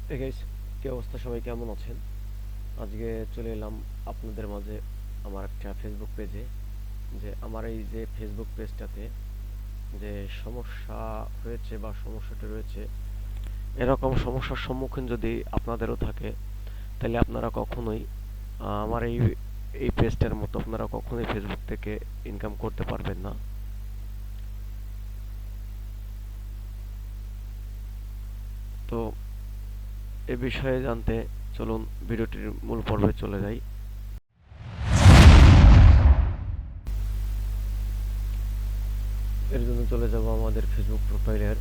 Hey guys, কি অবস্থা? সবাই কেমন আছেন? আজকে চলে এলাম আপনাদের মাঝে আমার একটা ফেসবুক পেজে। যে আমার এই যে ফেসবুক পেজটাতে যে সমস্যা হয়েছে বা সমস্যাটা রয়েছে, এরকম সমস্যার সম্মুখীন যদি আপনাদেরও থাকে, তাহলে আপনারা কখনোই আমার এই পেজটার মতো আপনারা কখনোই ফেসবুক থেকে ইনকাম করতে পারবেন না। তো এ বিষয়ে জানতে চলুন ভিডিওটির মূল পর্বে চলে যাই। এর জন্য চলে যাব আমাদের ফেসবুক প্রোফাইলের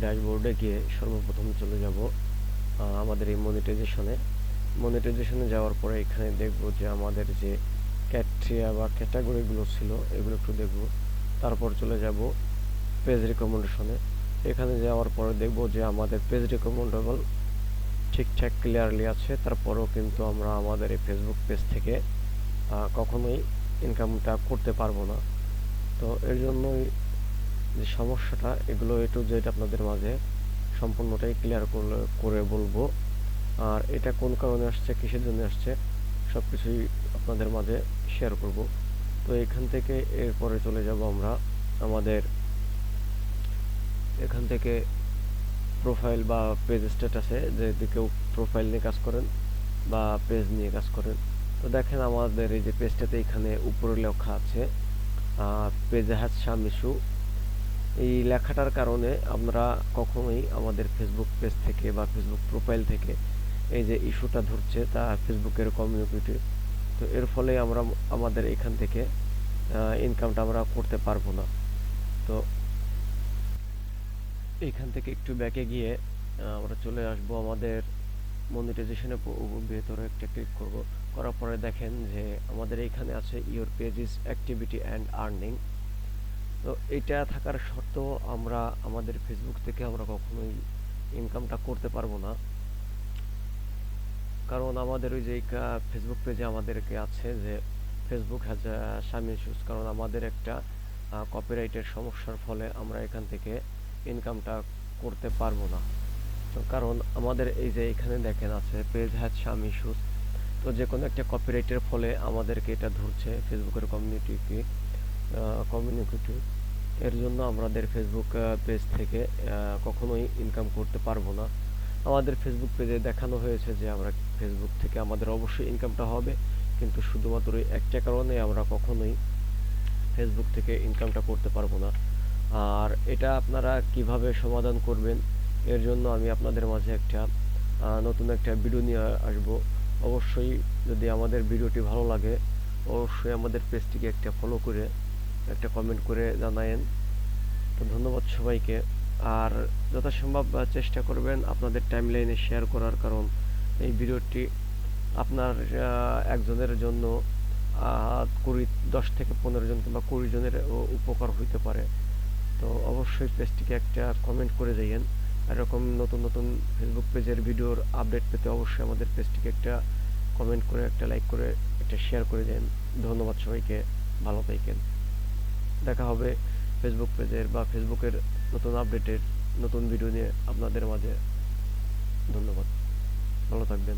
ড্যাশবোর্ডে গিয়ে সর্বপ্রথম চলে যাব আমাদের এই মনিটাইজেশনে যাওয়ার পরে এখানে দেখব যে আমাদের যে ক্যাটরিয়া বা ক্যাটাগরিগুলো ছিল এগুলো একটু দেখব। তারপর চলে যাব পেজ রিকমেন্ডেশনে। এখানে যাওয়ার পরে দেখব যে আমাদের পেজ রিকমেন্ডেবল ঠিকঠাক ক্লিয়ারলি আছে। তারপরেও কিন্তু আমরা আমাদের এই ফেসবুক পেজ থেকে কখনোই ইনকামটা করতে পারবো না। তো এর জন্যই যে সমস্যাটা, এগুলো এ টু জেড আপনাদের মাঝে সম্পূর্ণটাই ক্লিয়ার করে বলবো। আর এটা কোন কারণে আসছে, কিসের জন্য আসছে, সব কিছুই আপনাদের মাঝে শেয়ার করব। তো এখান থেকে এরপরে চলে যাব আমরা আমাদের এখান থেকে প্রোফাইল বা পেজ স্ট্যাটাসে, যদি কেউ প্রোফাইল নিয়ে কাজ করেন বা পেজ নিয়ে কাজ করেন। তো দেখেন আমাদের এই যে পেজটাতে এখানে উপরে লেখা আছে পেজ হ্যাজ সাম ইস্যু। এই লেখাটার কারণে আমরা কখনোই আমাদের ফেসবুক পেজ থেকে বা ফেসবুক প্রোফাইল থেকে এই যে ইস্যুটা ধরছে তা ফেসবুকের কমিউনিটি, তো এর ফলে আমরা আমাদের এখান থেকে ইনকামটা আমরা করতে পারবো না। তো এইখান থেকে একটু ব্যাকে গিয়ে আমরা চলে আসবো আমাদের মনিটাইজেশনের ভেতরে একটা ক্লিক করব। করার পরে দেখেন যে আমাদের এইখানে আছে your page is activity and earning. তো এটা থাকার সত্ত্বেও আমরা আমাদের ফেসবুক থেকে আমরা কখনোই ইনকামটা করতে পারবো না। কারণ আমাদের ওই যে ফেসবুক পেজে আমাদেরকে আছে যে ফেসবুক হ্যাজ সাম ইস্যুস, কারণ আমাদের একটা কপিরাইটের সমস্যার ফলে আমরা এখান থেকে ইনকামটা করতে পারবো না। তো কারণ আমাদের এই যে এখানে দেখেন আছে পেজ হ্যাজ সাম ইস্যুস, তো যে কোনো একটা কপিরাইটের ফলে আমাদেরকে এটা ধরছে ফেসবুকের কমিউনিটি। এর জন্য আমাদের ফেসবুক পেজ থেকে কখনোই ইনকাম করতে পারবো না। আমাদের ফেসবুক পেজে দেখানো হয়েছে যে আমরা ফেসবুক থেকে আমাদের অবশ্যই ইনকামটা হবে, কিন্তু শুধুমাত্র একটা কারণে আমরা কখনোই ফেসবুক থেকে ইনকামটা করতে পারবো না। আর এটা আপনারা কিভাবে সমাধান করবেন, এর জন্য আমি আপনাদের মাঝে একটা নতুন একটা ভিডিও নিয়ে আসবো। অবশ্যই যদি আমাদের ভিডিওটি ভালো লাগে, অবশ্যই আমাদের পেজটিকে একটা ফলো করে একটা কমেন্ট করে জানায়েন। তো ধন্যবাদ সবাইকে। আর যথাসম্ভব চেষ্টা করবেন আপনাদের টাইমলাইনে শেয়ার করার, কারণ এই ভিডিওটি আপনার একজনের জন্য 10 থেকে 15 জন কিংবা 20 জনের উপকার হইতে পারে। তো অবশ্যই পেজটিকে একটা কমেন্ট করে যাইয়েন। এরকম নতুন নতুন ফেসবুক পেজের ভিডিওর আপডেট পেতে অবশ্যই আমাদের পেজটিকে একটা কমেন্ট করে, একটা লাইক করে, একটা শেয়ার করে দেন। ধন্যবাদ সবাইকে, ভালো থাকেন। দেখা হবে ফেসবুক পেজের বা ফেসবুকের নতুন আপডেটের নতুন ভিডিও নিয়ে আপনাদের মাঝে। ধন্যবাদ, ভালো থাকবেন।